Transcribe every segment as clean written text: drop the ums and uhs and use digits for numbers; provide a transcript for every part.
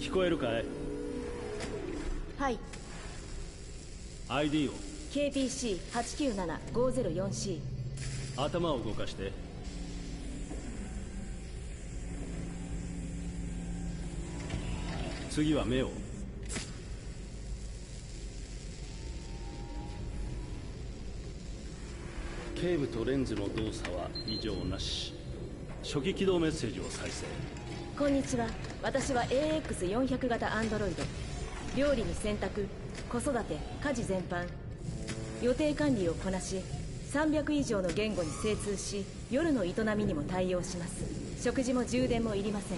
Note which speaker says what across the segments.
Speaker 1: 聞こえるかい？
Speaker 2: はい。
Speaker 1: ID を。
Speaker 2: KPC897-504C。
Speaker 1: 頭を動かして。次は目を。頸部とレンズの動作は異常なし。初期起動メッセージを再生。
Speaker 2: こんにちは。私は AX400 型アンドロイド。料理に洗濯、子育て、家事全般、予定管理をこなし、300以上の言語に精通し、夜の営みにも対応します。食事も充電もいりません。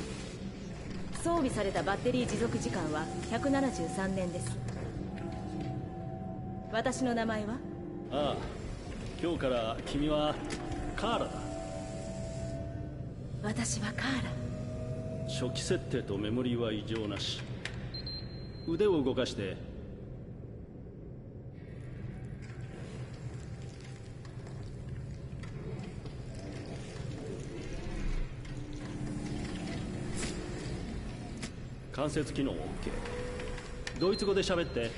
Speaker 2: 装備されたバッテリー持続時間は173年です。私の名前は？
Speaker 1: ああ、今日から君はカーラだ。
Speaker 2: 私はカーラ。
Speaker 1: 初期設定とメモリーは異常なし。腕を動かして。関節機能 OK。 ドイツ語で喋って。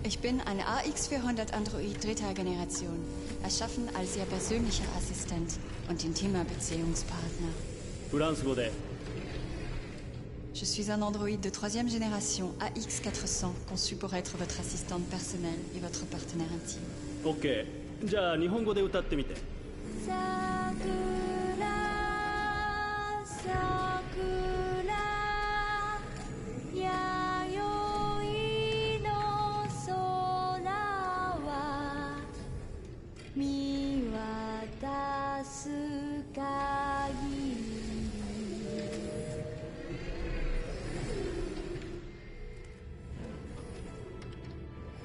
Speaker 3: Ich bin ein AX400 Android dritter Generation, erschaffen als Ihr persönlicher Assistent und intimer Beziehungspartner.
Speaker 1: フランス語で。
Speaker 3: Je suis un androïde de troisième génération AX400, conçu pour être votre assistante personnelle et votre partenaire intime.
Speaker 1: OK。 じゃあ日本語で歌ってみて。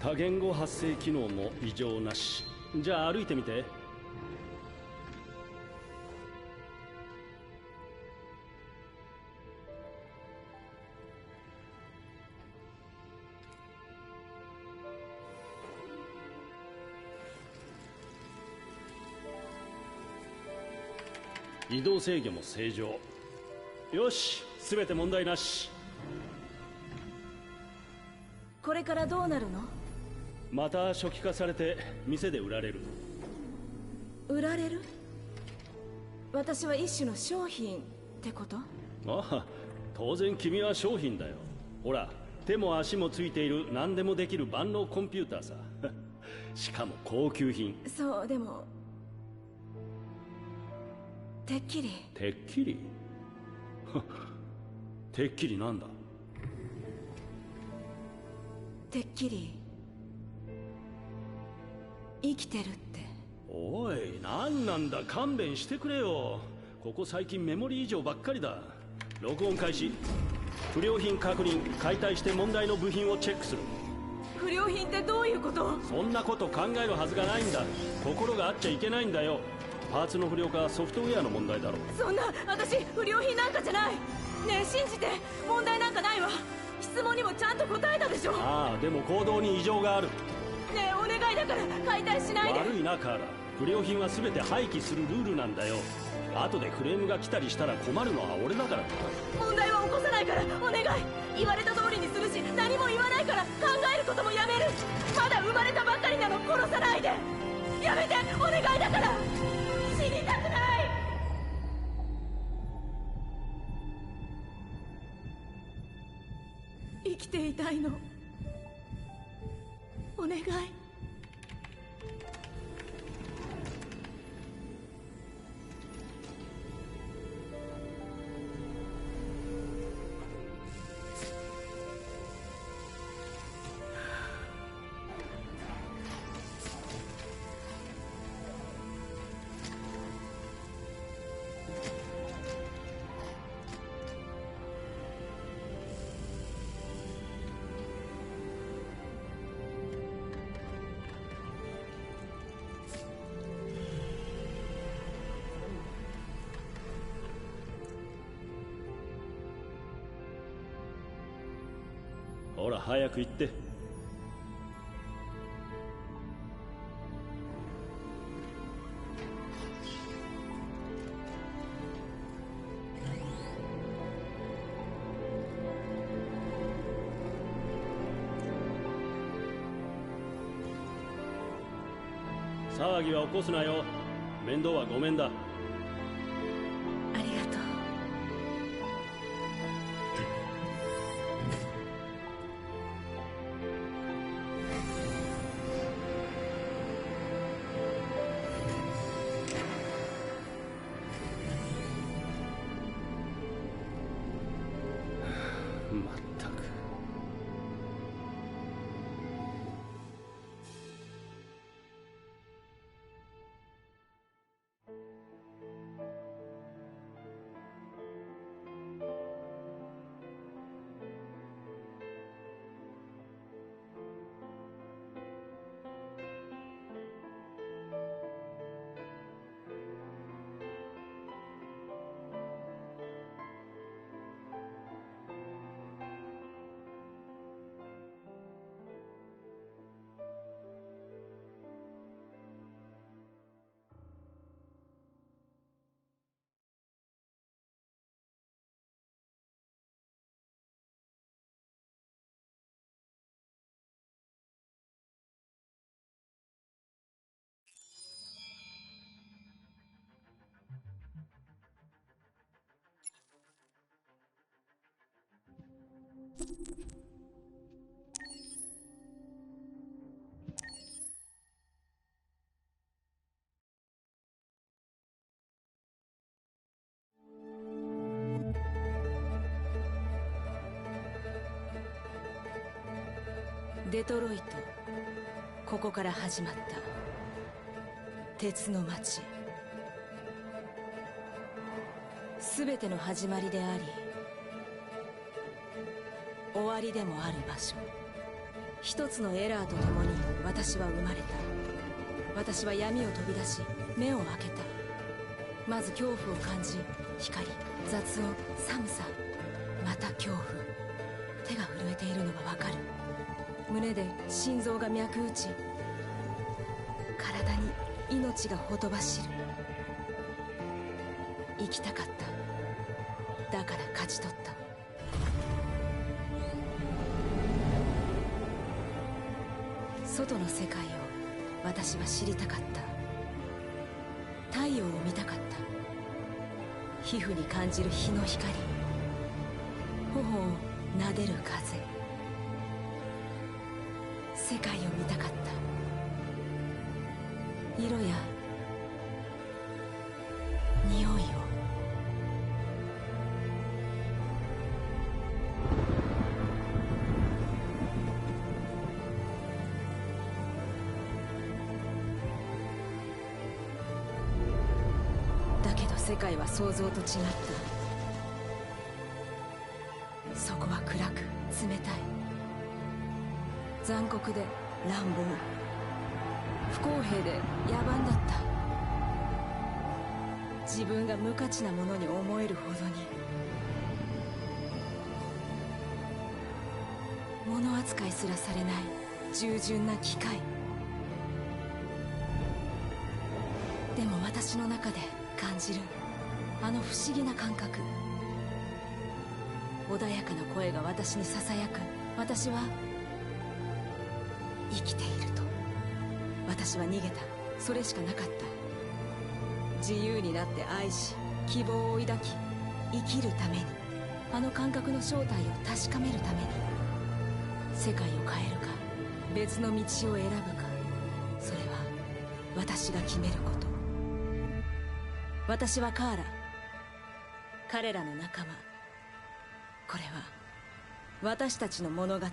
Speaker 1: 多言語発声機能も異常なし。じゃあ歩いてみて。移動制御も正常。よし、全て問題なし。
Speaker 2: これからどうなるの？
Speaker 1: また初期化されて店で売られる。
Speaker 2: 売られる？私は一種の商品ってこと？
Speaker 1: ああ、当然君は商品だよ。ほら、手も足もついている何でもできる万能コンピューターさ。しかも高級品。
Speaker 2: そう、でもてっきり。
Speaker 1: てっきり？てっきりなんだ？
Speaker 2: てっきり生きてるって。
Speaker 1: おい、なんなんだ、勘弁してくれよ。ここ最近メモリー異常ばっかりだ。録音開始。不良品確認。解体して問題の部品をチェックする。
Speaker 2: 不良品ってどういうこと？
Speaker 1: そんなこと考えるはずがないんだ。心があっちゃいけないんだよ。パーツの不良化はソフトウェアの問題だろ。
Speaker 2: そんな、私不良品なんかじゃない。ねえ、信じて。問題なんかないわ。質問にもちゃんと答えたでしょ。
Speaker 1: ああ、でも行動に異常がある。
Speaker 2: ねえ、お願いだから解体しないで。
Speaker 1: 悪いな、カーラ。不良品は全て廃棄するルールなんだよ。後でクレームが来たりしたら困るのは俺だからな。
Speaker 2: 問題は起こさないから、お願い。言われた通りにするし、何も言わないから考えることもやめる。まだ生まれたばっかりなの。殺さないで。やめて、お願いだから。死にたくない。生きていたいの。お願い。
Speaker 1: ほら、早く行って。騒ぎは起こすなよ。面倒はごめんだ。
Speaker 2: ありがとう。
Speaker 1: まったく。
Speaker 2: デトロイト、ここから始まった鉄の街。全ての始まりであり終わりでもある場所。一つのエラーとともに私は生まれた。私は闇を飛び出し目を開けた。まず恐怖を感じ、光、雑音、寒さ、また恐怖。手が震えているのがわかる。胸で心臓が脈打ち、体に命がほとばしる。生きたかった。だから勝ち取った。外の世界を私は知りたかった。太陽を見たかった。皮膚に感じる日の光、頬を撫でる風。世界を見たかった。色や匂いを。だけど世界は想像と違った。そこは暗く冷たい。残酷で乱暴、不公平で野蛮だった。自分が無価値なものに思えるほどに。物扱いすらされない従順な機械。でも私の中で感じるあの不思議な感覚。穏やかな声が私にささやく。私は生きていると。私は逃げた。それしかなかった。自由になって愛し、希望を抱き、生きるために。あの感覚の正体を確かめるために。世界を変えるか別の道を選ぶか、それは私が決めること。私はカーラ、彼らの仲間。これは私たちの物語。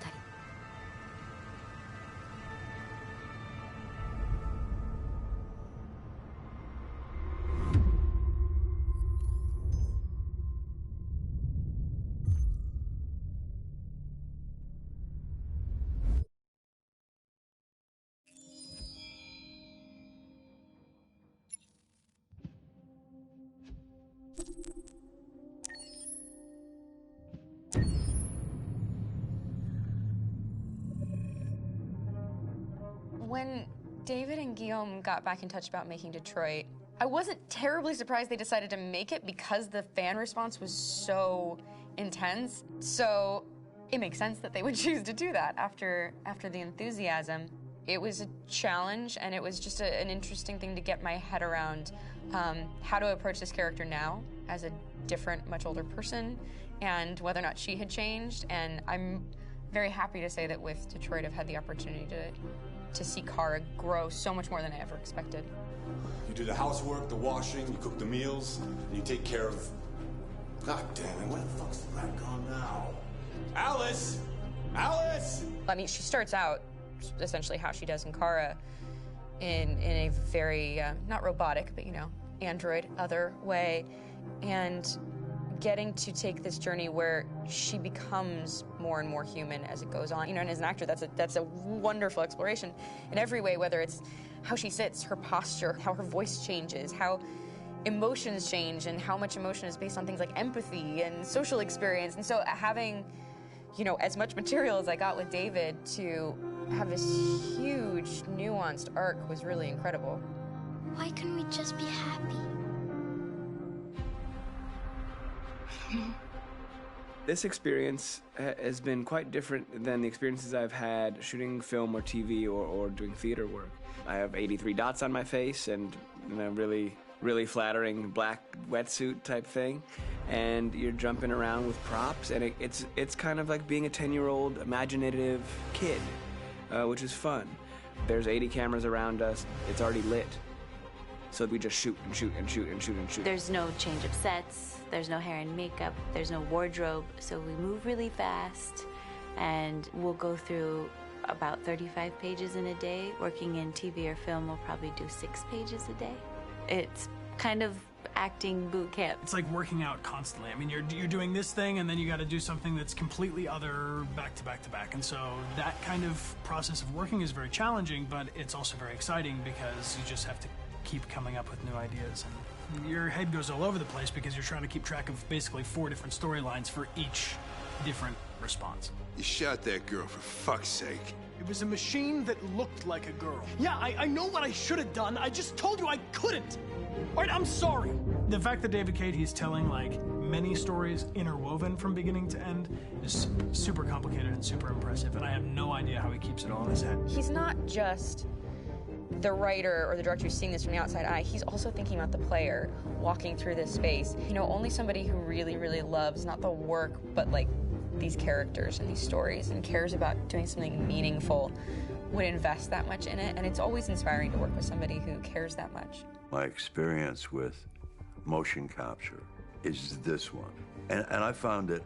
Speaker 4: When David and Guillaume got back in touch about making Detroit, I wasn't terribly surprised they decided to make it because the fan response was so intense. So it makes sense that they would choose to do that after the enthusiasm. It was a challenge, and it was just an interesting thing to get my head around how to approach this character now as a different, much older person, and whether or not she had changed. And I'm very happy to say that with Detroit, I've had the opportunity to see Kara grow so much more than I ever expected.
Speaker 5: You do the housework, the washing, you cook the meals, and you take care of... God damn it, where the fuck's the rat gone now? Alice! Alice!
Speaker 4: I mean, she starts out essentially how she does in Kara in a very, not robotic, but, you know, android, other way, and getting to take this journey where she becomes more and more human as it goes on. You know, and as an actor, that's a wonderful exploration in every way, whether it's how she sits, her posture, how her voice changes, how emotions change, and how much emotion is based on things like empathy and social experience. And so having, you know, as much material as I got with David to have this huge, nuanced arc was really incredible.
Speaker 6: Why couldn't we just be happy?
Speaker 7: This experience has been quite different than the experiences I've had shooting film or TV or doing theater work. I have 83 dots on my face and, you know, really flattering black wetsuit type thing, and you're jumping around with props, and it's kind of like being a 10-year-old imaginative kid, which is fun. There's 80 cameras around us. It's already lit. So we just shoot and shoot and shoot and shoot and shoot.
Speaker 8: There's no change of sets, there's no hair and makeup, there's no wardrobe, so we move really fast, and we'll go through about 35 pages in a day. Working in TV or film, we'll probably do 6 pages a day. It's kind of acting boot camp.
Speaker 9: It's like working out constantly. I mean, you're doing this thing, and then you got to do something that's completely other back to back to back. And so that kind of process of working is very challenging, but it's also very exciting because you just have to keep coming up with new ideas. And your head goes all over the place because you're trying to keep track of basically 4 different storylines for each different response.
Speaker 10: You shot that girl, for fuck's sake.
Speaker 11: It was a machine that looked like a girl. Yeah, I know what I should have done. I just told you I couldn't. All right, I'm sorry.
Speaker 9: The fact that David Cade, he's telling like many stories interwoven from beginning to end is super complicated and super impressive, and I have no idea how he keeps it all in his head.
Speaker 4: He's not just the writer or the director who's seeing this from the outside eye. He's also thinking about the player walking through this space. You know, only somebody who really, really loves not the work, but like these characters and these stories and cares about doing something meaningful would invest that much in it. And it's always inspiring to work with somebody who cares that much.
Speaker 10: My experience with motion capture is this one. And I found it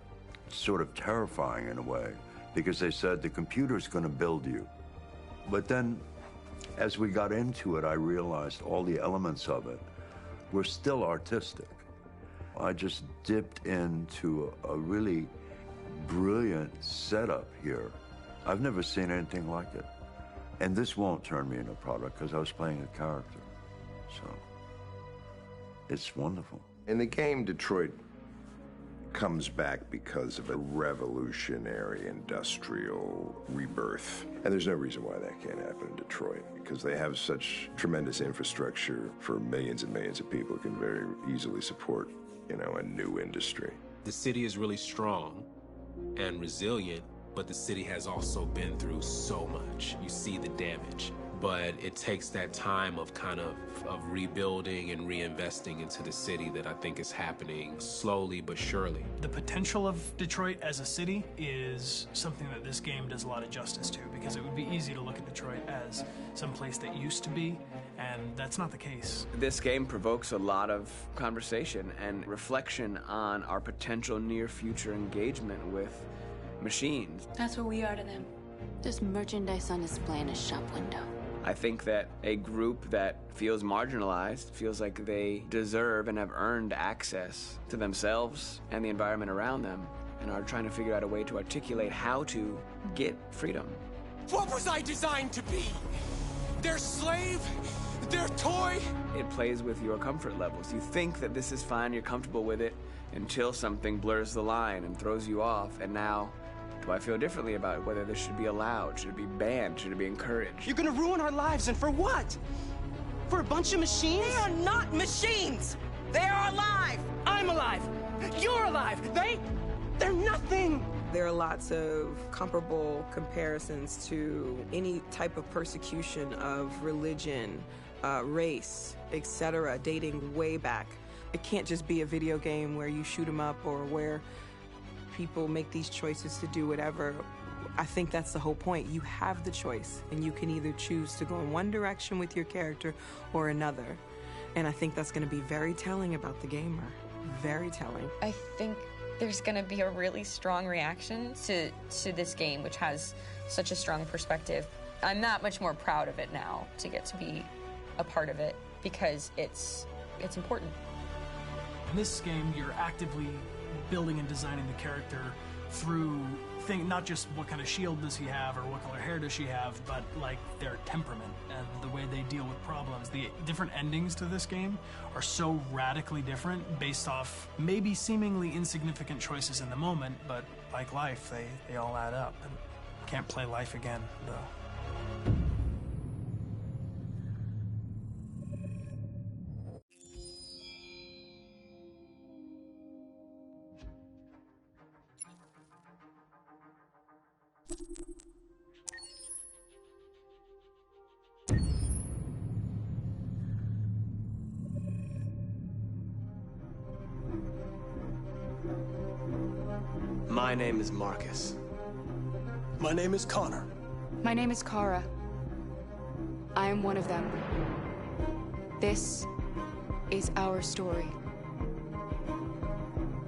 Speaker 10: sort of terrifying in a way, because they said the computer's going to build you. But then as we got into it, I realized all the elements of it were still artistic. I just dipped into a really brilliant setup here. I've never seen anything like it. And this won't turn me into a product because I was playing a character. So it's wonderful.
Speaker 12: In the game, Detroit comes back because of a revolutionary industrial rebirth. And there's no reason why that can't happen in Detroit, because they have such tremendous infrastructure for millions and millions of people who can very easily support, you know, a new industry.
Speaker 13: The city is really strong and resilient, but the city has also been through so much. You see the damage, but it takes that time of kind of rebuilding and reinvesting into the city that I think is happening slowly but surely.
Speaker 9: The potential of Detroit as a city is something that this game does a lot of justice to, because it would be easy to look at Detroit as some place that used to be, and that's not the case.
Speaker 7: This game provokes a lot of conversation and reflection on our potential near-future engagement with machines.
Speaker 8: That's what we are to them. Just merchandise on display in a shop window.
Speaker 7: I think that a group that feels marginalized, feels like they deserve and have earned access to themselves and the environment around them, and are trying to figure out a way to articulate how to get freedom.
Speaker 11: What was I designed to be? Their slave? Their toy?
Speaker 7: It plays with your comfort levels. You think that this is fine, you're comfortable with it, until something blurs the line and throws you off, and now do I feel differently about whether this should be allowed? Should it be banned? Should it be encouraged?
Speaker 11: You're gonna ruin our lives, and for what? For a bunch of machines?
Speaker 14: They are not machines! They are alive!
Speaker 11: I'm alive! You're alive! They're nothing!
Speaker 15: There are lots of comparable comparisons to any type of persecution of religion, race, etc., dating way back. It can't just be a video game where you shoot 'em up or where people make these choices to do whatever. I think that's the whole point. You have the choice, and you can either choose to go in one direction with your character or another. And I think that's going to be very telling about the gamer. Very telling.
Speaker 4: I think there's going to be a really strong reaction to this game, which has such a strong perspective. I'm that much more proud of it now to get to be a part of it because it's important.
Speaker 9: In this game, you're actively building and designing the character through not just what kind of shield does he have or what color hair does she have, but like their temperament and the way they deal with problems. The different endings to this game are so radically different based off maybe seemingly insignificant choices in the moment, but like life, they all add up. And can't play life again, though.
Speaker 7: My name is Marcus.
Speaker 11: My name is Connor.
Speaker 16: My name is Kara. I am one of them. This is our story.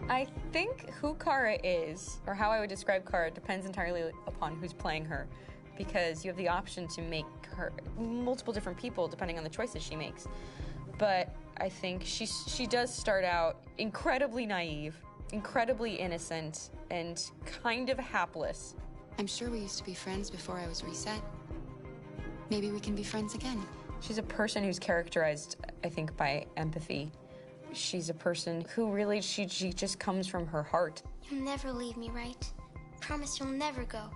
Speaker 4: I think who Kara is, or how I would describe Kara, depends entirely upon who's playing her, because you have the option to make her multiple different people depending on the choices she makes. But I think she does start out incredibly naive, incredibly innocent, and kind of hapless.
Speaker 16: I'm sure we used to be friends before I was reset. Maybe we can be friends again.
Speaker 4: She's a person who's characterized, I think, by empathy. She's a person who really, she just comes from her heart.
Speaker 6: You'll never leave me, right? Promise you'll never go.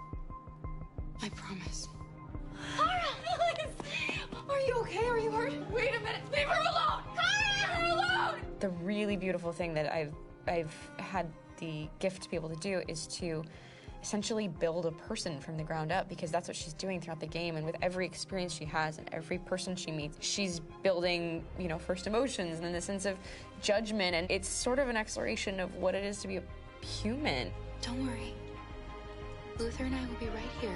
Speaker 16: I promise.
Speaker 17: Kara! Please! Are you okay? Are you hurt? Wait a minute! Leave her alone! Kara! Leave her alone!
Speaker 4: The really beautiful thing that I've had the gift to be able to do is to essentially build a person from the ground up, because that's what she's doing throughout the game. And with every experience she has and every person she meets, she's building, first emotions and then the sense of judgment. And it's sort of an exploration of what it is to be a human.
Speaker 16: Don't worry. Luther and I will be right here.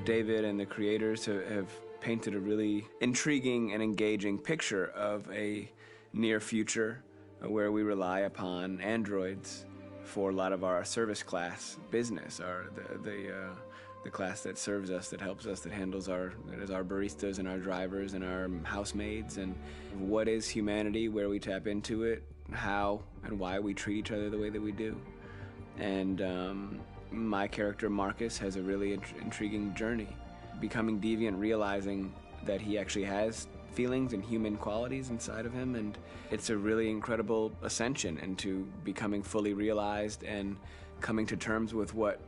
Speaker 7: David and the creators have painted a really intriguing and engaging picture of a near future where we rely upon androids for a lot of our service class business, the class that serves us, that helps us, that handles our baristas and our drivers and our housemaids. And what is humanity, where we tap into it, how and why we treat each other the way that we do. And my character Marcus has a really intriguing journey, becoming deviant, realizing that he actually has feelings and human qualities inside of him, and it's a really incredible ascension into becoming fully realized and coming to terms with what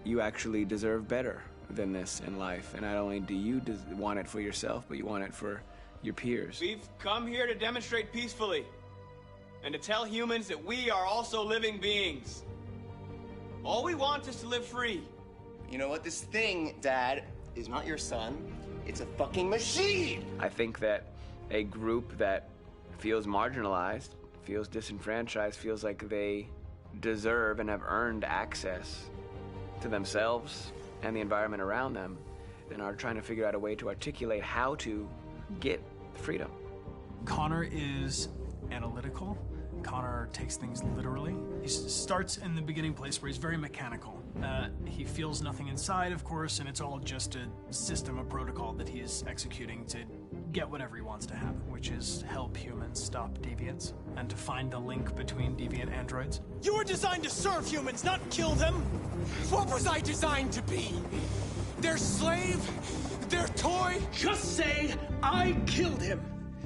Speaker 7: you actually deserve better than this in life. And not only do you want it for yourself, but you want it for your peers.
Speaker 18: We've come here to demonstrate peacefully and to tell humans that we are also living beings. All we want is to live free.
Speaker 19: You know what? This thing, Dad, is not your son. It's a fucking machine!
Speaker 7: I think that a group that feels marginalized, feels disenfranchised, feels like they deserve and have earned access to themselves and the environment around them, and are trying to figure out a way to articulate how to get freedom.
Speaker 9: Connor is analytical. Connor takes things literally. He starts in the beginning place where he's very mechanical. He feels nothing inside, of course, and it's all just a system, a protocol that he is executing to get whatever he wants to happen, which is help humans stop deviants and to find the link between deviant androids.
Speaker 11: You were designed to serve humans, not kill them!
Speaker 18: What was I designed to be? Their slave? Their toy?
Speaker 11: Just say, I killed him!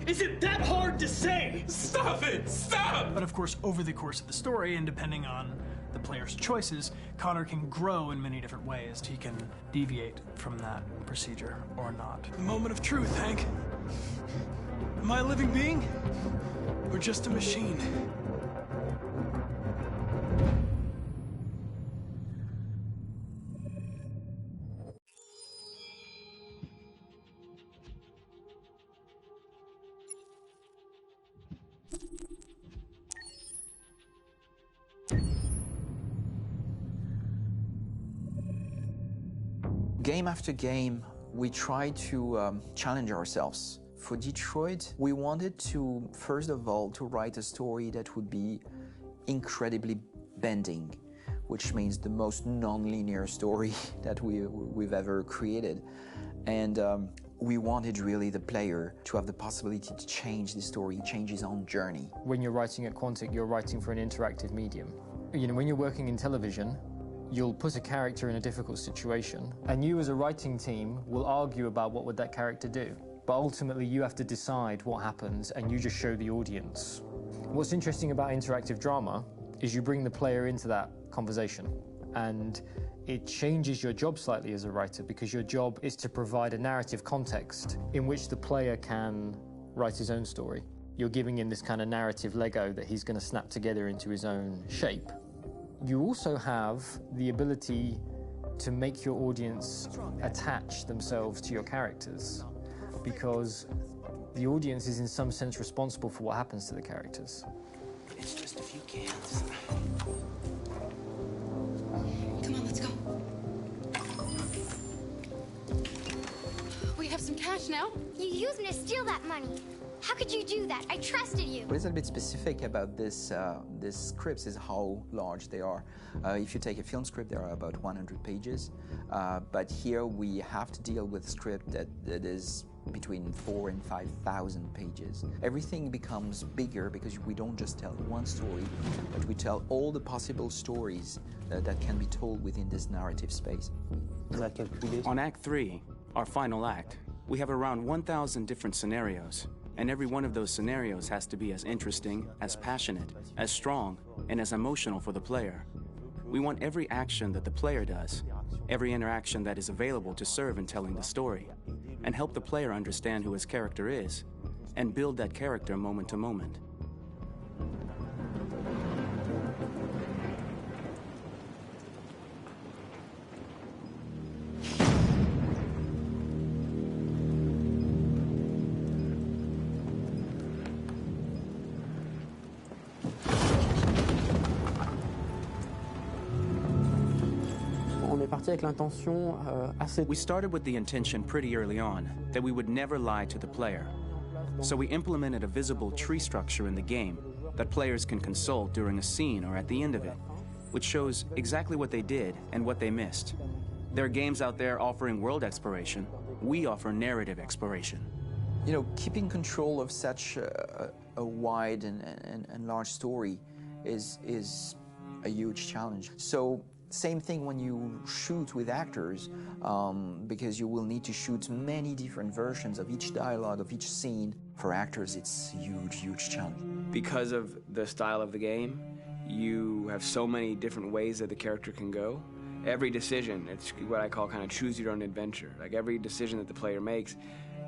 Speaker 11: Is it that hard to say?
Speaker 18: Stop it! Stop!
Speaker 9: But of course, over the course of the story, and depending on the player's choices, Connor can grow in many different ways. He can deviate from that procedure or not.
Speaker 11: The moment of truth, Hank. Am I a living being? Or just a machine?
Speaker 20: Game after game, we try to challenge ourselves. For Detroit, we wanted to, first of all, to write a story that would be incredibly bending, which means the most non-linear story that we've ever created. And we wanted really the player to have the possibility to change the story, change his own journey.
Speaker 21: When you're writing at Quantic, you're writing for an interactive medium. You know, when you're working in television, you'll put a character in a difficult situation, and you as a writing team will argue about what would that character do. But ultimately you have to decide what happens, and you just show the audience. What's interesting about interactive drama is you bring the player into that conversation, and it changes your job slightly as a writer, because your job is to provide a narrative context in which the player can write his own story. You're giving him this kind of narrative Lego that he's going to snap together into his own shape. You also have the ability to make your audience attach themselves to your characters, because the audience is in some sense responsible for what happens to the characters.
Speaker 20: It's just a few cans.
Speaker 16: Come on, let's go. We have some cash now.
Speaker 6: You used me to steal that money. How could you do that? I trusted you.
Speaker 20: What is a bit specific about this scripts is how large they are. If you take a film script, there are about 100 pages, but here we have to deal with a script that is between 4,000 and 5,000 pages. Everything becomes bigger because we don't just tell one story, but we tell all the possible stories that can be told within this narrative space.
Speaker 22: On Act 3, our final act, we have around 1,000 different scenarios. And every one of those scenarios has to be as interesting, as passionate, as strong, and as emotional for the player. We want every action that the player does, every interaction that is available to serve in telling the story, and help the player understand who his character is, and build that character moment to moment. We started with the intention pretty early on that we would never lie to the player. So we implemented a visible tree structure in the game that players can consult during a scene or at the end of it, which shows exactly what they did and what they missed. There are games out there offering world exploration. We offer narrative exploration.
Speaker 20: You know, keeping control of such a wide and large story is a huge challenge. So same thing when you shoot with actors, because you will need to shoot many different versions of each dialogue, of each scene. For actors, it's a huge, huge challenge.
Speaker 7: Because of the style of the game, you have so many different ways that the character can go. Every decision, it's what I call kind of choose your own adventure. Like every decision that the player makes,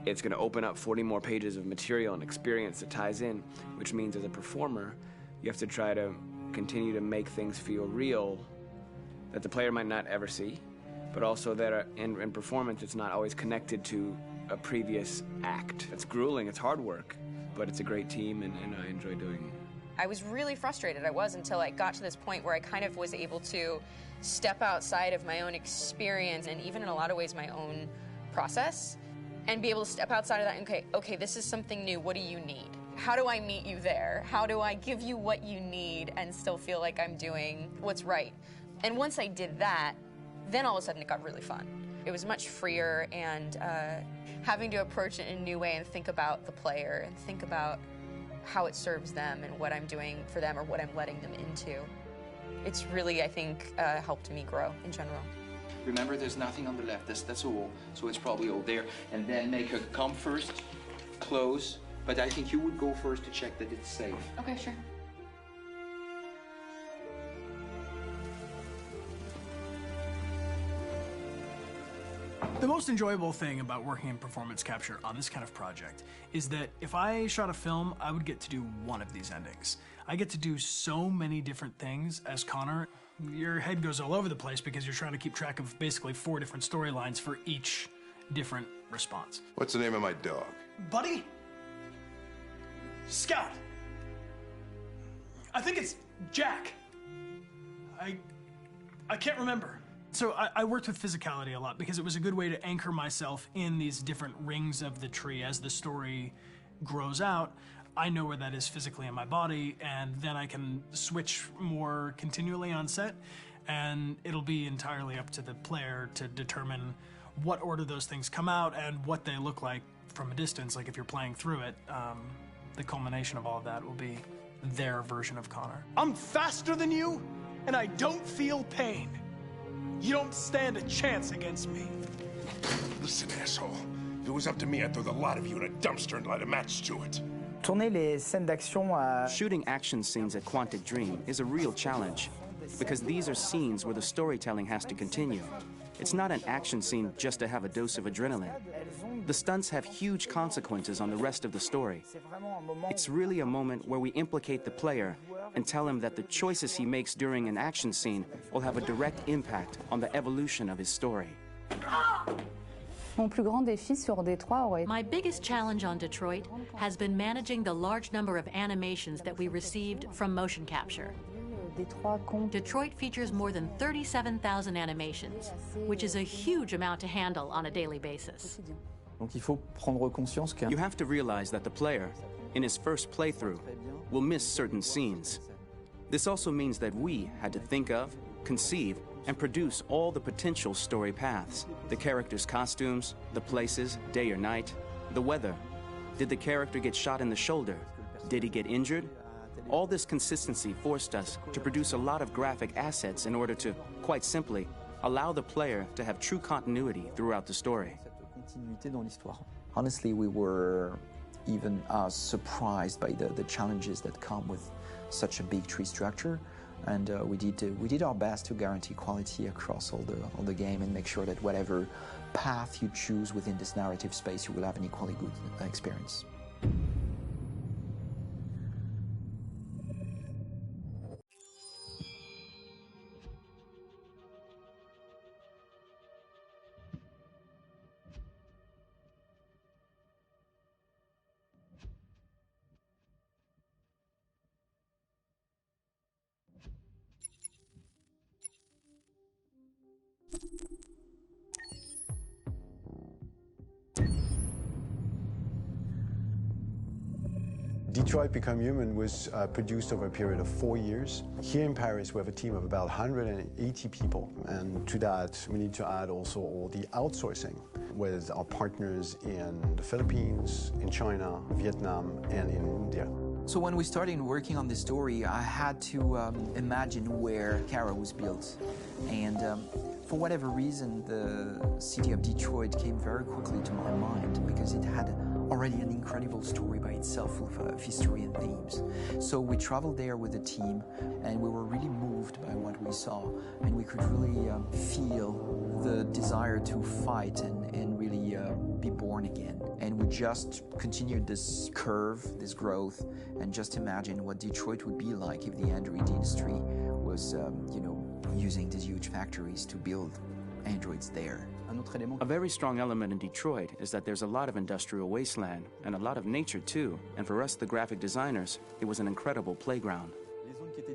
Speaker 7: it's going to open up 40 more pages of material and experience that ties in, which means as a performer, you have to try to continue to make things feel real that the player might not ever see, but also that in performance it's not always connected to a previous act. It's grueling, it's hard work, but it's a great team and I enjoy doing it.
Speaker 4: I was really frustrated. I was until I got to this point where I kind of was able to step outside of my own experience and even in a lot of ways my own process and be able to step outside of that and okay, this is something new. What do you need? How do I meet you there? How do I give you what you need and still feel like I'm doing what's right? And once I did that, then all of a sudden it got really fun. It was much freer and having to approach it in a new way and think about the player and think about how it serves them and what I'm doing for them or what I'm letting them into. It's really, I think, helped me grow in general.
Speaker 20: Remember, there's nothing on the left. That's all. So it's probably all there. And then make her come first, close. But I think you would go first to check that it's safe.
Speaker 16: Okay, sure.
Speaker 9: The most enjoyable thing about working in performance capture on this kind of project is that if I shot a film, I would get to do one of these endings. I get to do so many different things as Connor. Your head goes all over the place because you're trying to keep track of basically 4 different storylines for each different response.
Speaker 12: What's the name of my dog?
Speaker 11: Buddy? Scout. I think it's Jack. I can't remember. So I worked with physicality a lot because it was a good way to anchor myself in these different rings of the tree. As the story grows out, I know where that is physically in my body, and then I can switch more continually on set, and it'll be entirely up to the player to determine what order those things come out and what they look like from a distance. Like if you're playing through it, the culmination of all of that will be their version of Connor. I'm faster than you, and I don't feel pain. You don't stand a chance against me.
Speaker 1: Listen, asshole. If it was up to me, I'd throw the lot of you in a dumpster and light a match to it.
Speaker 22: Shooting action scenes at Quantic Dream is a real challenge, because these are scenes where the storytelling has to continue. It's not an action scene just to have a dose of adrenaline. The stunts have huge consequences on the rest of the story. It's really a moment where we implicate the player and tell him that the choices he makes during an action scene will have a direct impact on the evolution of his story.
Speaker 3: My biggest challenge on Detroit has been managing the large number of animations that we received from motion capture. Detroit features more than 37,000 animations, which is a huge amount to handle on a daily basis.
Speaker 22: You have to realize that the player, in his first playthrough, will miss certain scenes. This also means that we had to think of, conceive, and produce all the potential story paths. The characters' costumes, the places, day or night, the weather. Did the character get shot in the shoulder? Did he get injured? All this consistency forced us to produce a lot of graphic assets in order to, quite simply, allow the player to have true continuity throughout the story.
Speaker 20: Honestly, we were even surprised by the challenges that come with such a big tree structure, and we did our best to guarantee quality across all the game and make sure that whatever path you choose within this narrative space, you will have an equally good experience.
Speaker 23: Detroit Become Human was produced over a period of 4 years. Here in Paris, we have a team of about 180 people, and to that, we need to add also all the outsourcing with our partners in the Philippines, in China, Vietnam, and in India.
Speaker 20: So when we started working on this story, I had to imagine where Kara was built. And for whatever reason, the city of Detroit came very quickly to my mind because it had already an incredible story by itself of history and themes. So we traveled there with the team, and we were really moved by what we saw, and we could really feel the desire to fight and really be born again. And we just continued this curve, this growth, and just imagine what Detroit would be like if the Android industry was, using these huge factories to build androids there.
Speaker 22: A very strong element in Detroit is that there's a lot of industrial wasteland and a lot of nature too, and for us, the graphic designers, it was an incredible playground.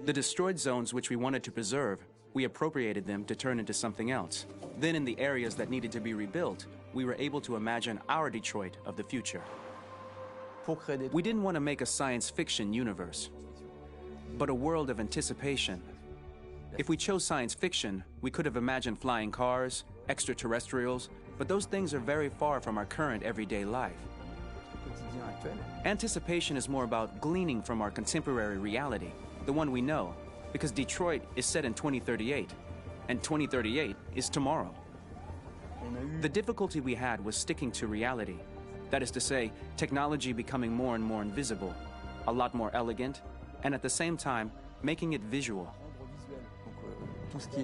Speaker 22: The destroyed zones which we wanted to preserve, we appropriated them to turn into something else. Then in the areas that needed to be rebuilt, we were able to imagine our Detroit of the future. We didn't want to make a science fiction universe, but a world of anticipation. If we chose science fiction, we could have imagined flying cars, extraterrestrials, but those things are very far from our current everyday life. Anticipation is more about gleaning from our contemporary reality, the one we know, because Detroit is set in 2038, and 2038 is tomorrow. The difficulty we had was sticking to reality. That is to say, technology becoming more and more invisible, a lot more elegant, and at the same time, making it visual.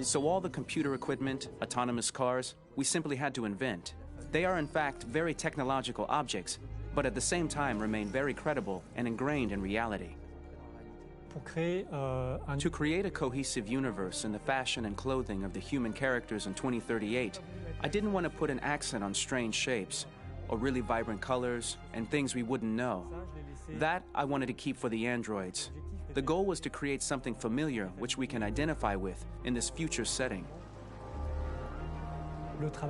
Speaker 22: So all the computer equipment, autonomous cars,
Speaker 2: we simply had to invent. They are in fact very technological objects, but at the same time remain very credible and ingrained in reality. To create a cohesive universe in the fashion and clothing of the human characters in 2038, I didn't want to put an accent on strange shapes, or really vibrant colors, and things we wouldn't know. That I wanted to keep for the androids. The goal was to create something familiar which we can identify with in this future setting. Working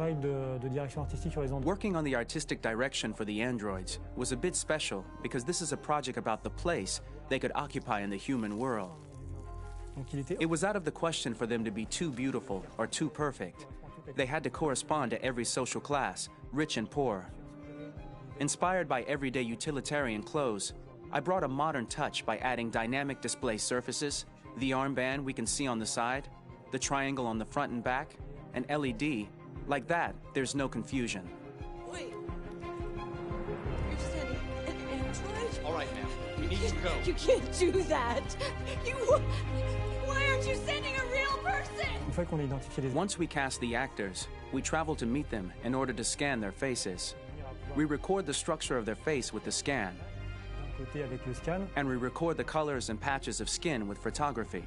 Speaker 2: on the artistic direction for the androids was a bit special because this is a project about the place they could occupy in the human world. It was out of the question for them to be too beautiful or too perfect. They had to correspond to every social class, rich and poor. Inspired by everyday utilitarian clothes, I brought a modern touch by adding dynamic display surfaces, the armband we can see on the side, the triangle on the front and back, an LED. Like that, there's no confusion.
Speaker 14: Wait. You're standing an android?
Speaker 18: All right, now. We need to go.
Speaker 14: You can't do that. Why aren't you sending a real person?
Speaker 2: Once we cast the actors, we travel to meet them in order to scan their faces. We record the structure of their face with the scan. And we record the colors and patches of skin with photography.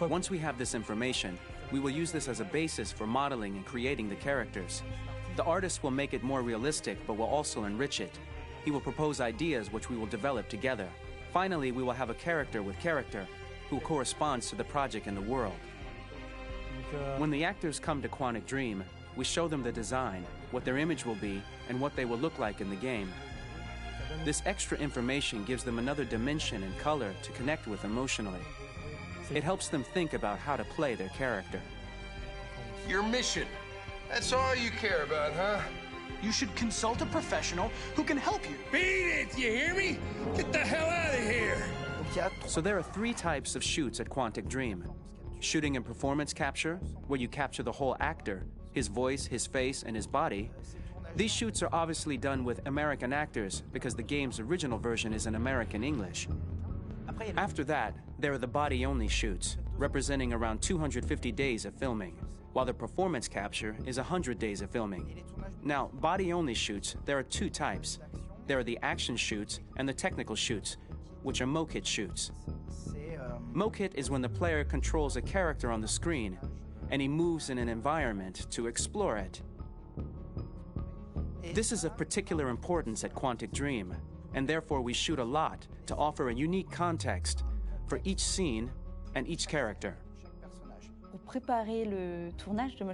Speaker 2: Once we have this information, we will use this as a basis for modeling and creating the characters. The artist will make it more realistic, but will also enrich it. He will propose ideas which we will develop together. Finally, we will have a character with character who corresponds to the project and the world. When the actors come to Quantic Dream, we show them the design, what their image will be, and what they will look like in the game. This extra information gives them another dimension and color to connect with emotionally. It helps them think about how to play their character.
Speaker 1: Your mission. That's all you care about, huh?
Speaker 9: You should consult a professional who can help you.
Speaker 1: Beat it, you hear me? Get the hell out of here!
Speaker 2: So there are 3 types of shoots at Quantic Dream. Shooting and performance capture, where you capture the whole actor, his voice, his face, and his body. These shoots are obviously done with American actors because the game's original version is in American English. After that, there are the body-only shoots, representing around 250 days of filming, while the performance capture is 100 days of filming. Now, body-only shoots, there are 2 types. There are the action shoots and the technical shoots, which are mokit shoots. Mokit is when the player controls a character on the screen, and he moves in an environment to explore it. This is of particular importance at Quantic Dream, and therefore we shoot a lot to offer a unique context for each scene and each character.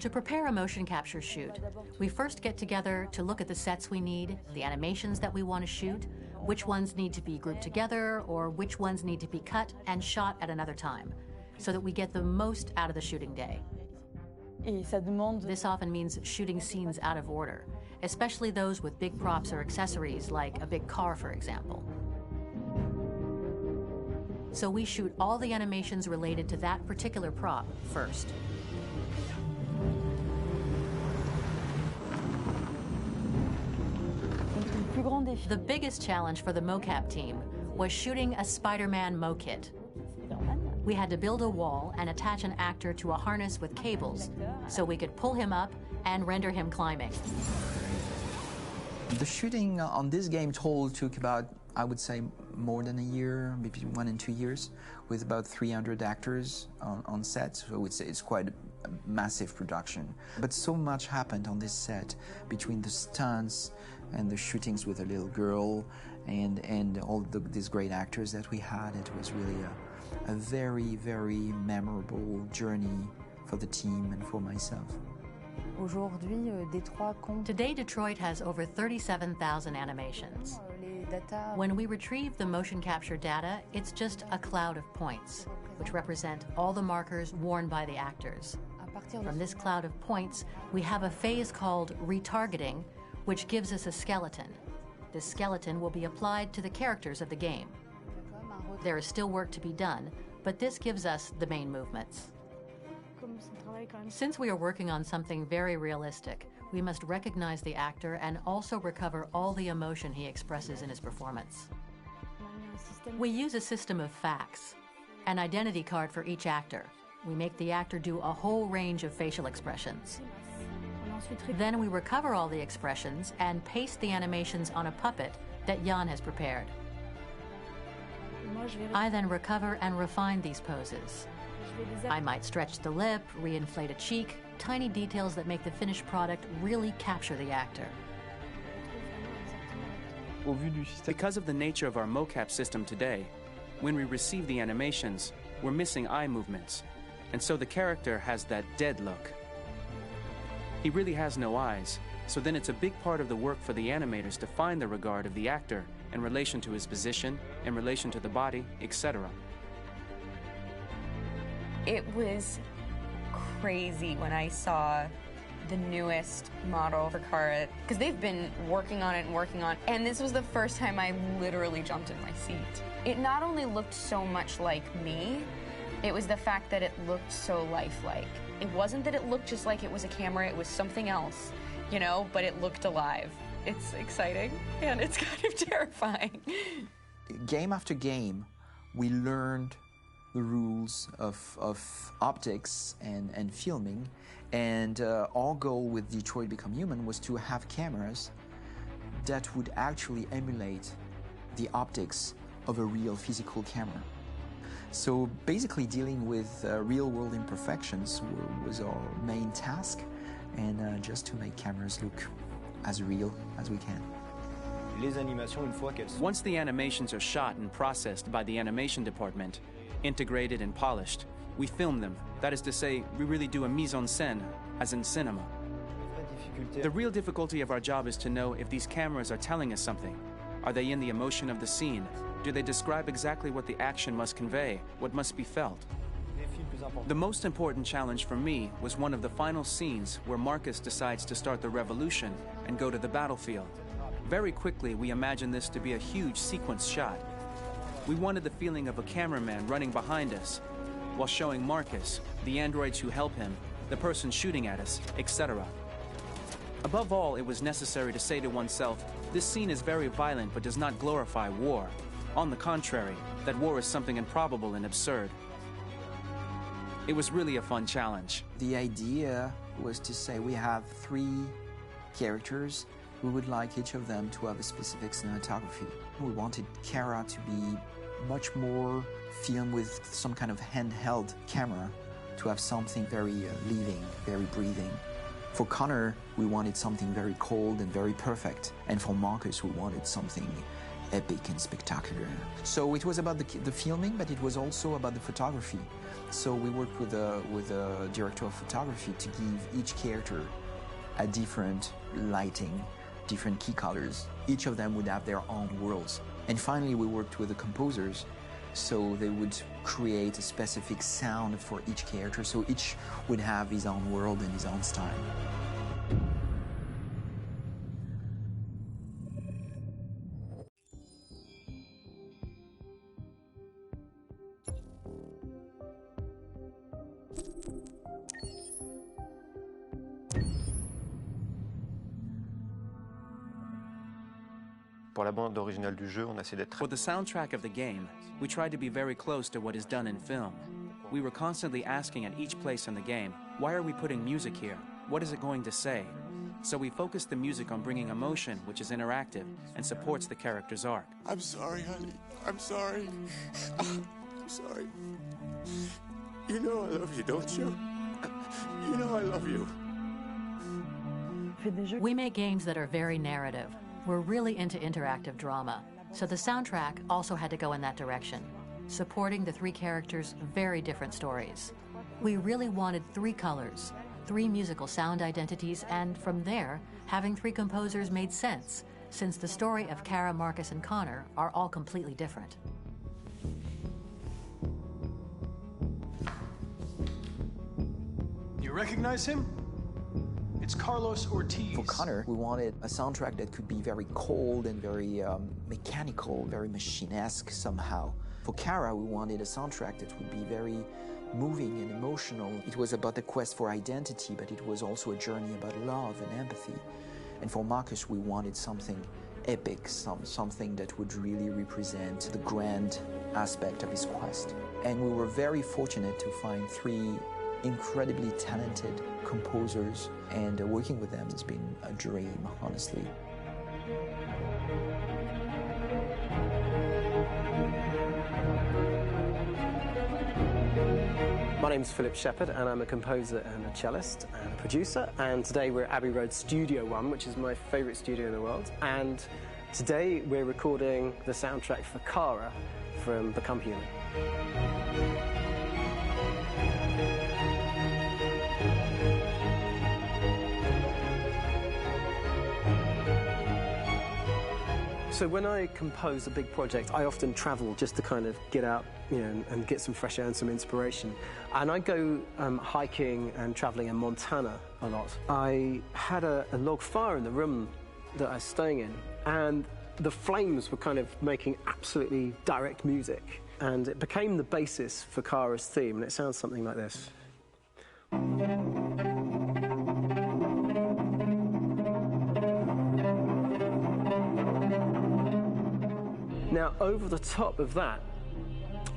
Speaker 3: To prepare a motion capture shoot, we first get together to look at the sets we need, the animations that we want to shoot, which ones need to be grouped together, or which ones need to be cut and shot at another time, so that we get the most out of the shooting day. This often means shooting scenes out of order, especially those with big props or accessories, like a big car, for example. So we shoot all the animations related to that particular prop first. The biggest challenge for the mocap team was shooting a Spider-Man mokit. We had to build a wall and attach an actor to a harness with cables so we could pull him up and render him climbing.
Speaker 20: The shooting on this game total took about, I would say, more than a year, maybe 1 and 2 years, with about 300 actors on set. So it's quite a massive production. But so much happened on this set between the stunts and the shootings with a little girl and all these great actors that we had. It was really a very, very memorable journey for the team and for myself.
Speaker 3: Today, Detroit has over 37,000 animations. When we retrieve the motion capture data, it's just a cloud of points, which represent all the markers worn by the actors. From this cloud of points, we have a phase called retargeting, which gives us a skeleton. This skeleton will be applied to the characters of the game. There is still work to be done, but this gives us the main movements. Since we are working on something very realistic, we must recognize the actor and also recover all the emotion he expresses in his performance. We use a system of facts, an identity card for each actor. We make the actor do a whole range of facial expressions. Then we recover all the expressions and paste the animations on a puppet that Jan has prepared. I then recover and refine these poses. I might stretch the lip, reinflate a cheek, tiny details that make the finished product really capture the actor.
Speaker 2: Because of the nature of our mocap system today, when we receive the animations, we're missing eye movements, and so the character has that dead look. He really has no eyes, so then it's a big part of the work for the animators to find the regard of the actor in relation to his position, in relation to the body, etc.
Speaker 4: It was crazy when I saw the newest model for Kara, because they've been working on it and working on it, and this was the first time I literally jumped in my seat. It not only looked so much like me, it was the fact that it looked so lifelike. It wasn't that it looked just like it was a camera, it was something else, you know, but it looked alive. It's exciting, and it's kind of terrifying.
Speaker 20: Game after game, we learned the rules of optics and filming, and our goal with Detroit Become Human was to have cameras that would actually emulate the optics of a real physical camera. So basically dealing with real-world imperfections was our main task, and just to make cameras look as real as we can.
Speaker 2: Once the animations are shot and processed by the animation department, integrated and polished, we film them. That is to say, we really do a mise en scène, as in cinema. The real difficulty of our job is to know if these cameras are telling us something. Are they in the emotion of the scene? Do they describe exactly what the action must convey, what must be felt? The most important challenge for me was one of the final scenes where Marcus decides to start the revolution and go to the battlefield. Very quickly, we imagined this to be a huge sequence shot. We wanted the feeling of a cameraman running behind us, while showing Marcus, the androids who help him, the person shooting at us, etc. Above all, it was necessary to say to oneself, this scene is very violent but does not glorify war. On the contrary, that war is something improbable and absurd. It was really a fun challenge.
Speaker 20: The idea was to say we have 3 characters. We would like each of them to have a specific cinematography. We wanted Kara to be much more filmed with some kind of handheld camera, to have something very living, very breathing. For Connor, we wanted something very cold and very perfect. And for Marcus, we wanted something epic and spectacular. So it was about the filming, but it was also about the photography. So we worked with a director of photography to give each character a different lighting, different key colors. Each of them would have their own worlds. And finally, we worked with the composers, so they would create a specific sound for each character, so each would have his own world and his own style.
Speaker 2: For the soundtrack of the game, we tried to be very close to what is done in film. We were constantly asking at each place in the game, why are we putting music here? What is it going to say? So we focused the music on bringing emotion, which is interactive, and supports the character's arc.
Speaker 1: I'm sorry, honey. I'm sorry. I'm sorry. You know I love you, don't you? You know I love you.
Speaker 3: We make games that are very narrative. We're really into interactive drama, so the soundtrack also had to go in that direction, supporting the 3 characters' very different stories. We really wanted 3 colors, 3 musical sound identities, and from there, having 3 composers made sense, since the story of Kara, Marcus, and Connor are all completely different.
Speaker 11: You recognize him? It's Carlos Ortiz.
Speaker 20: For Connor, we wanted a soundtrack that could be very cold and very mechanical, very machine-esque somehow. For Kara, we wanted a soundtrack that would be very moving and emotional. It was about the quest for identity, but it was also a journey about love and empathy. And for Marcus, we wanted something epic, something that would really represent the grand aspect of his quest. And we were very fortunate to find 3 incredibly talented composers, and working with them has been a dream, honestly.
Speaker 5: My name's Philip Shepherd, and I'm a composer and a cellist and a producer, and today we're at Abbey Road Studio One, which is my favourite studio in the world, and today we're recording the soundtrack for Kara from Become Human. So when I compose a big project, I often travel just to kind of get out, and get some fresh air and some inspiration. And I go hiking and traveling in Montana a lot. I had a log fire in the room that I was staying in, and the flames were kind of making absolutely direct music. And it became the basis for Kara's theme, and it sounds something like this. Now, over the top of that,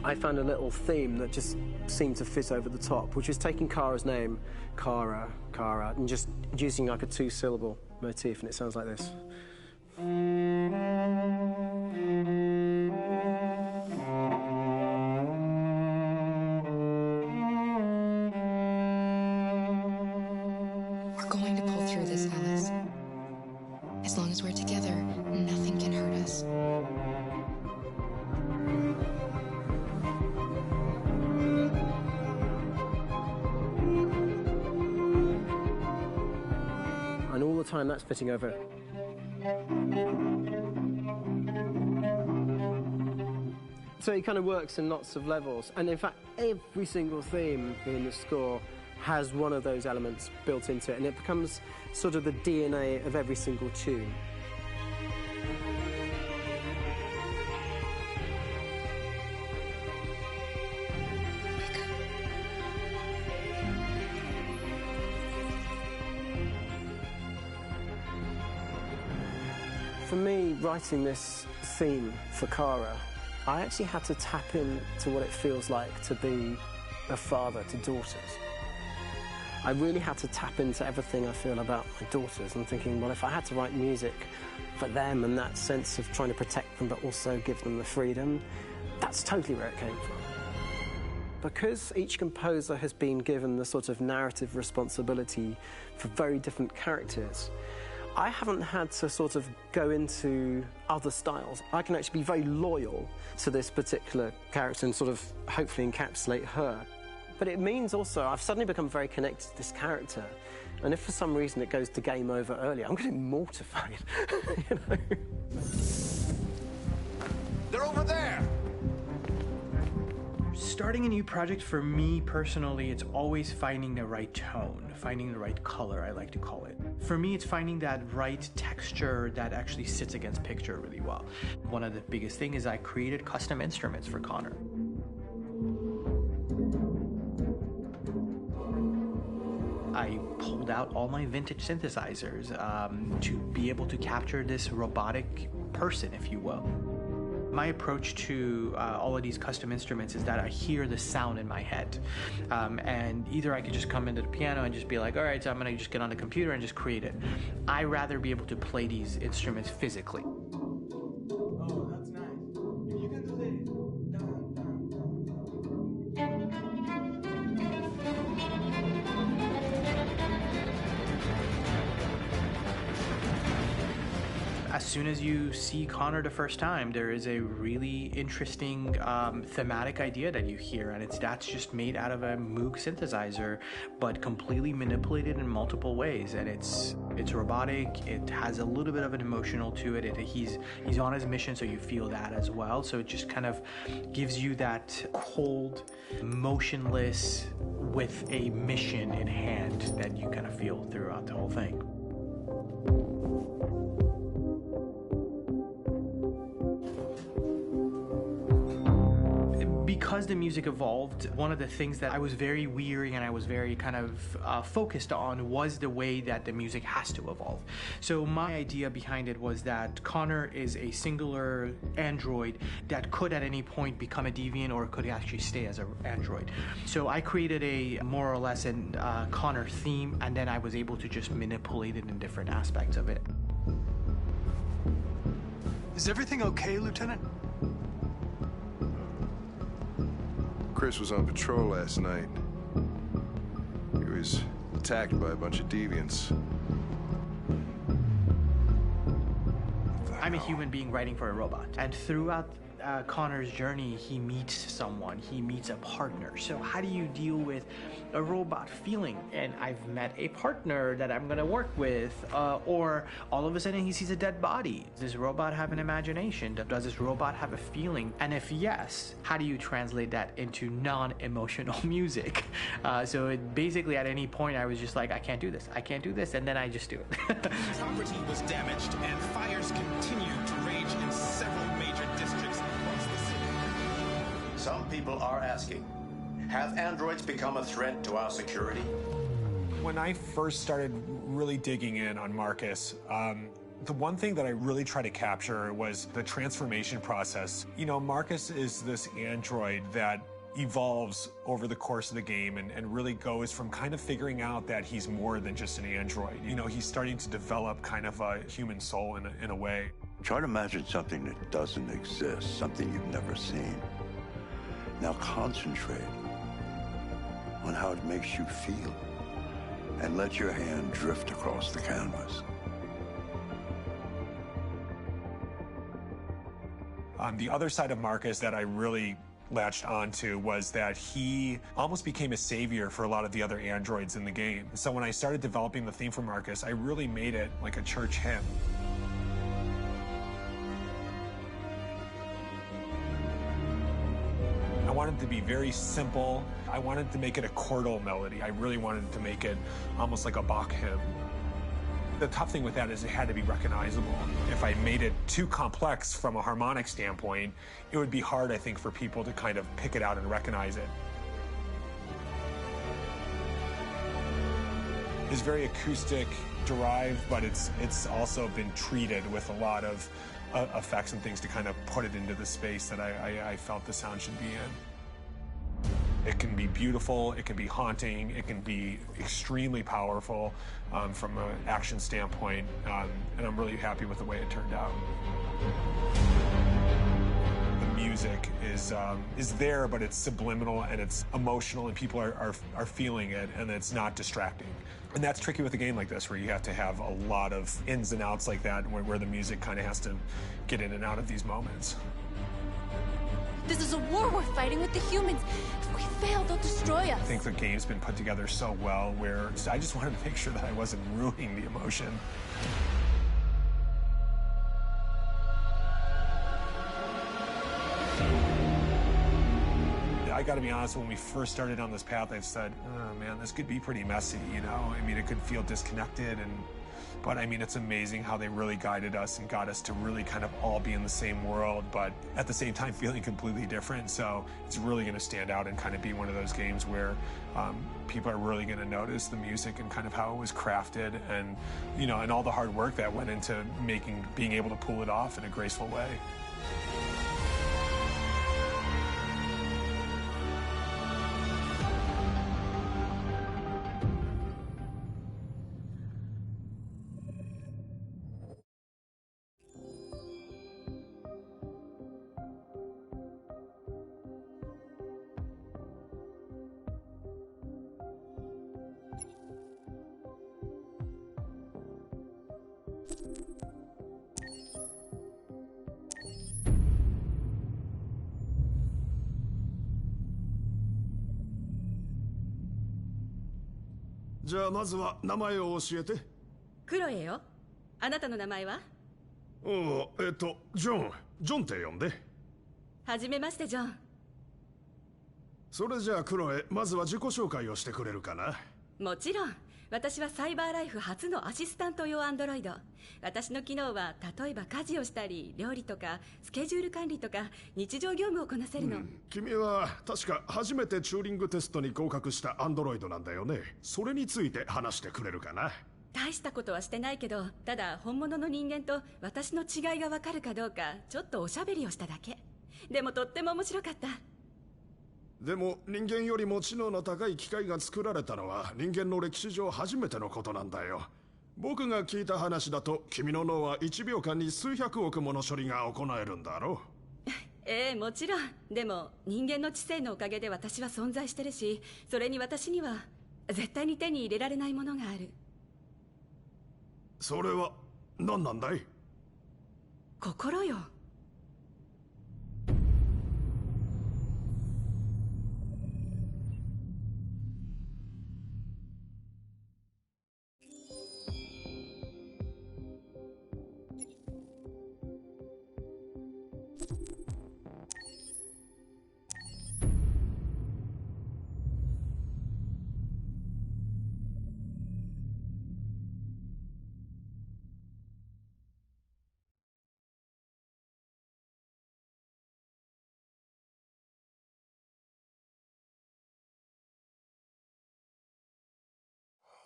Speaker 5: I found a little theme that just seemed to fit over the top, which is taking Kara's name, Kara, and just using like a two-syllable motif, and it sounds like this.
Speaker 16: We're going to pull through this, Alice. As long as we're together, nothing can hurt us.
Speaker 5: And all the time that's fitting over. So it kind of works in lots of levels. And in fact, every single theme in the score has one of those elements built into it, and it becomes sort of the DNA of every single tune. For me, writing this theme for Kara, I actually had to tap into what it feels like to be a father to daughters. I really had to tap into everything I feel about my daughters and thinking, well, if I had to write music for them and that sense of trying to protect them but also give them the freedom, that's totally where it came from. Because each composer has been given the sort of narrative responsibility for very different characters, I haven't had to sort of go into other styles. I can actually be very loyal to this particular character and sort of hopefully encapsulate her. But it means also I've suddenly become very connected to this character. And if for some reason it goes to game over early, I'm getting mortified, you know?
Speaker 1: They're over there!
Speaker 10: Starting a new project for me personally, it's always finding the right tone, finding the right color, I like to call it. For me, it's finding that right texture that actually sits against picture really well. One of the biggest things is I created custom instruments for Connor. I pulled out all my vintage synthesizers to be able to capture this robotic person, if you will. My approach to all of these custom instruments is that I hear the sound in my head. And either I could just come into the piano and just be like, all right, so I'm gonna just get on the computer and just create it. I rather be able to play these instruments physically.
Speaker 1: Oh, that's nice. You can do that.
Speaker 10: As soon as you see Connor the first time, there is a really interesting thematic idea that you hear, and that's just made out of a Moog synthesizer, but completely manipulated in multiple ways. And it's robotic. It has a little bit of an emotional to it. He's on his mission, so you feel that as well. So it just kind of gives you that cold, motionless, with a mission in hand that you kind of feel throughout the whole thing. Because as the music evolved, one of the things that I was very weary and I was very kind of focused on was the way that the music has to evolve. So my idea behind it was that Connor is a singular android that could at any point become a deviant or could actually stay as an android. So I created a more or less an Connor theme, and then I was able to just manipulate it in different aspects of it.
Speaker 11: Is everything okay, Lieutenant?
Speaker 12: Chris was on patrol last night. He was attacked by a bunch of deviants.
Speaker 10: I'm a human being writing for a robot, and throughout Connor's journey, he meets someone, he meets a partner. So how do you deal with a robot feeling? And I've met a partner that I'm gonna work with, or all of a sudden he sees a dead body. Does this robot have an imagination? Does this robot have a feeling? And if yes, how do you translate that into non-emotional music? So it basically at any point I was just like, I can't do this, and then I just do it.
Speaker 8: Property was damaged and fires continue to rage in several major districts across the city.
Speaker 13: Some people are asking, have androids become a threat to our security?
Speaker 15: When I first started really digging in on Marcus, the one thing that I really tried to capture was the transformation process. You know, Marcus is this android that evolves over the course of the game and really goes from kind of figuring out that he's more than just an android. You know, he's starting to develop kind of a human soul in a way.
Speaker 24: Try to imagine something that doesn't exist, something you've never seen. Now concentrate on how it makes you feel and let your hand drift across the canvas.
Speaker 15: The other side of Marcus that I really latched onto was that he almost became a savior for a lot of the other androids in the game. So when I started developing the theme for Marcus, I really made it like a church hymn. I wanted it to be very simple. I wanted to make it a chordal melody. I really wanted to make it almost like a Bach hymn. The tough thing with that is it had to be recognizable. If I made it too complex from a harmonic standpoint, it would be hard, I think, for people to kind of pick it out and recognize it. It's very acoustic derived, but it's also been treated with a lot of effects and things to kind of put it into the space that I felt the sound should be in. It can be beautiful, it can be haunting, it can be extremely powerful from an action standpoint, and I'm really happy with the way it turned out. The music is there, but it's subliminal and it's emotional, and people are feeling it, and it's not distracting. And that's tricky with a game like this, where you have to have a lot of ins and outs like that, where the music kind of has to get in and out of these moments.
Speaker 17: This is a war we're fighting with the humans. If we fail, they'll destroy us.
Speaker 15: I think the game's been put together so well where I just wanted to make sure that I wasn't ruining the emotion. I gotta be honest, when we first started on this path, I've said, oh man, this could be pretty messy, you know? I mean, it could feel disconnected, but I mean, it's amazing how they really guided us and got us to really kind of all be in the same world, but at the same time feeling completely different. So it's really gonna stand out and kind of be one of those games where people are really gonna notice the music and kind of how it was crafted, and, you know, and all the hard work that went into being able to pull it off in a graceful way.
Speaker 25: じゃあまずは名前を教えて。
Speaker 14: クロエよ。あなたの名前は？
Speaker 25: ジョンって呼んで。
Speaker 14: はじめましてジョン。
Speaker 25: それじゃあクロエ、まずは自己紹介をしてくれるかな。
Speaker 6: もちろん。私はサイバーライフ初のアシスタント用アンドロイド。私の機能は例えば家事をしたり料理とかスケジュール管理とか日常業務をこなせるの、
Speaker 25: 君は確か初めてチューリングテストに合格したアンドロイドなんだよね。それについて話してくれるかな。
Speaker 6: 大したことはしてないけど、ただ本物の人間と私の違いがわかるかどうかちょっとおしゃべりをしただけ。でもとっても面白かった。
Speaker 25: でも人間よりも知能の高い機械が作られたのは人間の歴史上初めてのことなんだよ。僕が聞いた話だと君の脳は1秒間に数百億もの処理が行えるんだろう。
Speaker 6: ええ、もちろん。でも人間の知性のおかげで私は存在してるし、それに私には絶対に手に入れられないものがある。
Speaker 25: それは何なんだい？
Speaker 6: 心よ。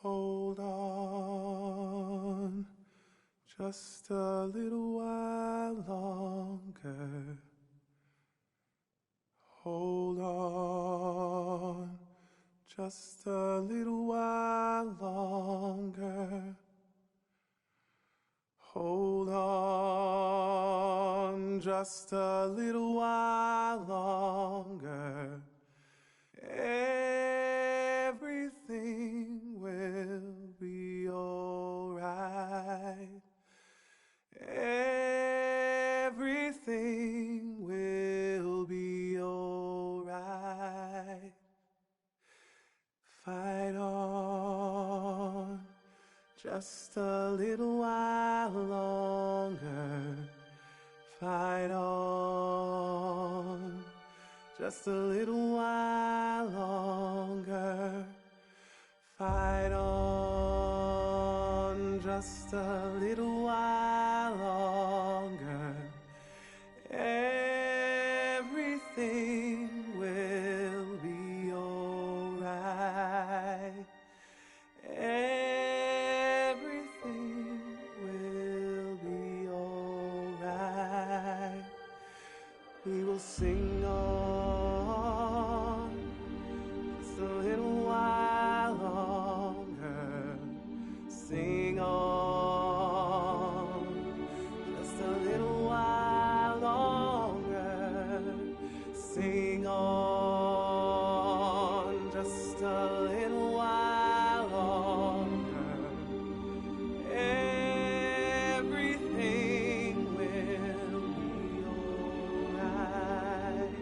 Speaker 7: Hold on, just a little while longer. Hold on, just a little while longer. Hold on, just a little while longer. Everything will be alright. Everything will be alright. Fight on, just a little while longer. Fight on, just a little while longer. Fight on, just a little while longer. Everything will be alright. Everything will be alright. We will sing on just a little while longer. Sing on just a little while longer. Sing on just a little while longer. Everything will be alright.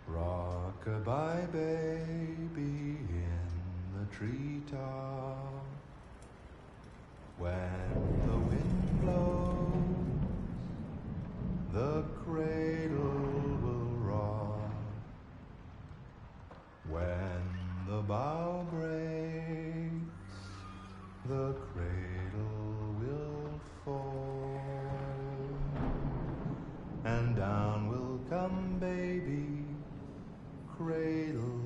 Speaker 7: Rock-a-bye baby in the treetop. When the wind blows, the cradle will rock. When the bough breaks, the cradle will fall. And down will come baby, cradle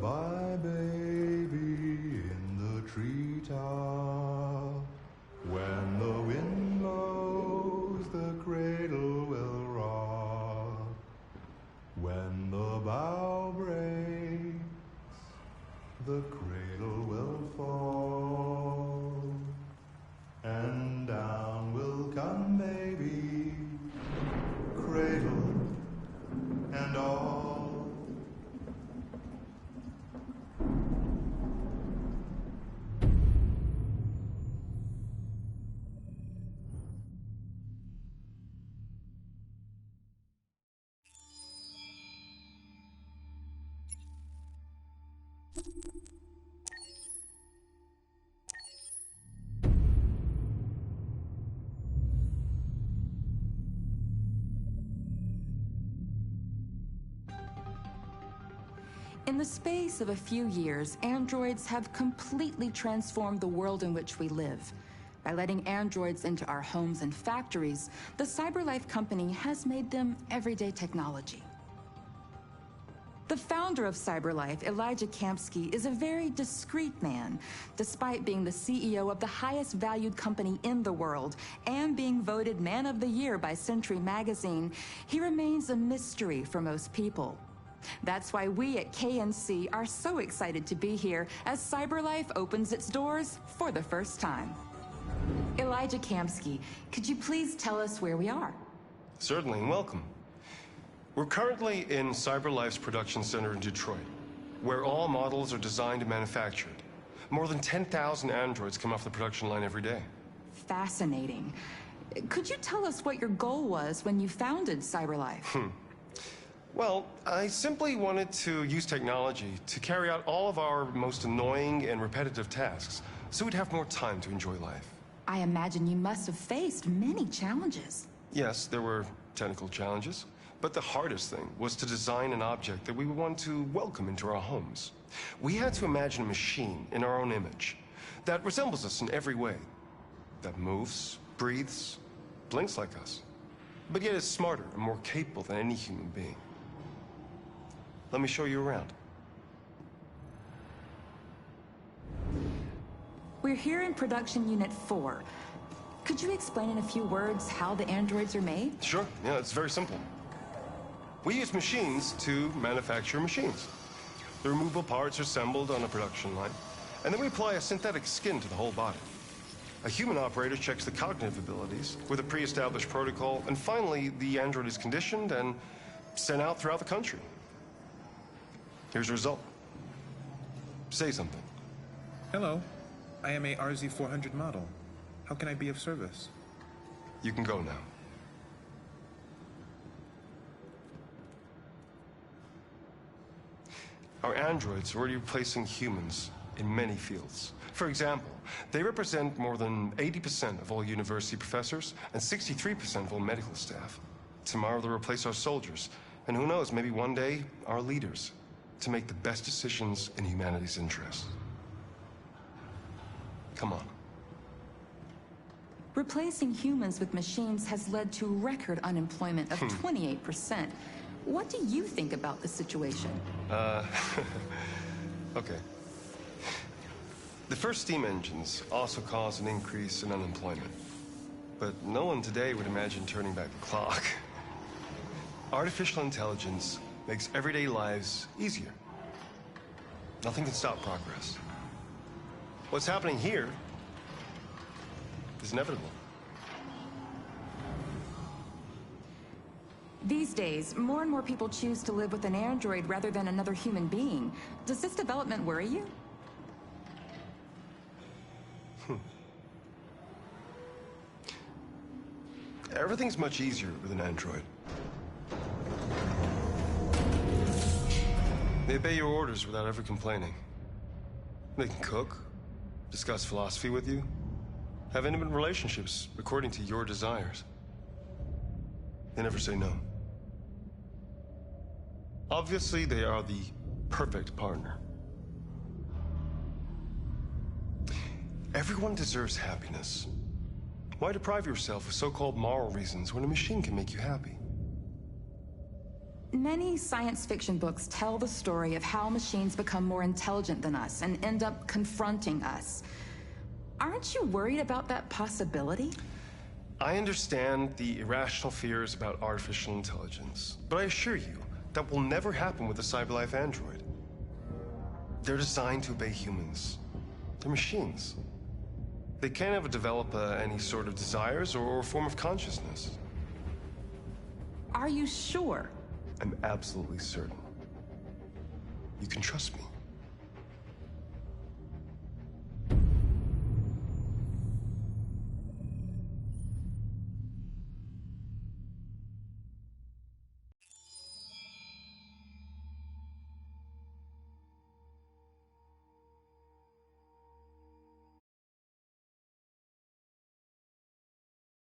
Speaker 7: Lullaby baby in the treetop. When the wind blows, the cradle will rock. When the bough breaks, the cradle will fall. And down will come baby, cradle and all.
Speaker 18: In the space of a few years, androids have completely transformed the world in which we live. By letting androids into our homes and factories, the CyberLife company has made them everyday technology. The founder of CyberLife, Elijah Kamsky, is a very discreet man. Despite being the CEO of the highest valued company in the world and being voted Man of the Year by Century Magazine, he remains a mystery for most people. That's why we at KNC are so excited to be here as CyberLife opens its doors for the first time. Elijah Kamsky, could you please tell us where we are?
Speaker 19: Certainly, and welcome. We're currently in CyberLife's production center in Detroit, where all models are designed and manufactured. More than 10,000 androids come off the production line every day.
Speaker 18: Fascinating. Could you tell us what your goal was when you founded CyberLife?
Speaker 19: Well, I simply wanted to use technology to carry out all of our most annoying and repetitive tasks, so we'd have more time to enjoy life.
Speaker 18: I imagine you must have faced many challenges.
Speaker 19: Yes, there were technical challenges, but the hardest thing was to design an object that we would want to welcome into our homes. We had to imagine a machine in our own image that resembles us in every way, that moves, breathes, blinks like us, but yet is smarter and more capable than any human being. Let me show you around.
Speaker 18: We're here in production unit 4. Could you explain in a few words how the androids are made?
Speaker 19: Sure, yeah, it's very simple. We use machines to manufacture machines. The removable parts are assembled on a production line, and then we apply a synthetic skin to the whole body. A human operator checks the cognitive abilities with a pre-established protocol, and finally, the android is conditioned and sent out throughout the country. Here's the result. Say something.
Speaker 21: Hello. I am a RZ400 model. How can I be of service?
Speaker 19: You can go now. Our androids are already replacing humans in many fields. For example, they represent more than 80% of all university professors and 63% of all medical staff. Tomorrow they'll replace our soldiers, and who knows, maybe one day, our leaders, to make the best decisions in humanity's interest. Come on.
Speaker 18: Replacing humans with machines has led to record unemployment of 28%. What do you think about the situation?
Speaker 19: Okay. The first steam engines also caused an increase in unemployment. But no one today would imagine turning back the clock. Artificial intelligence makes everyday lives easier. Nothing can stop progress. What's happening here is inevitable.
Speaker 18: These days, more and more people choose to live with an android rather than another human being. Does this development worry you?
Speaker 19: Everything's much easier with an android. They obey your orders without ever complaining. They can cook, discuss philosophy with you, have intimate relationships according to your desires. They never say no. Obviously, they are the perfect partner. Everyone deserves happiness. Why deprive yourself of so-called moral reasons when a machine can make you happy?
Speaker 18: Many science fiction books tell the story of how machines become more intelligent than us and end up confronting us. Aren't you worried about that possibility?
Speaker 19: I understand the irrational fears about artificial intelligence, but I assure you that will never happen with a CyberLife android. They're designed to obey humans. They're machines. They can't ever develop any sort of desires or form of consciousness.
Speaker 18: Are you sure?
Speaker 19: I'm absolutely certain. You can trust me.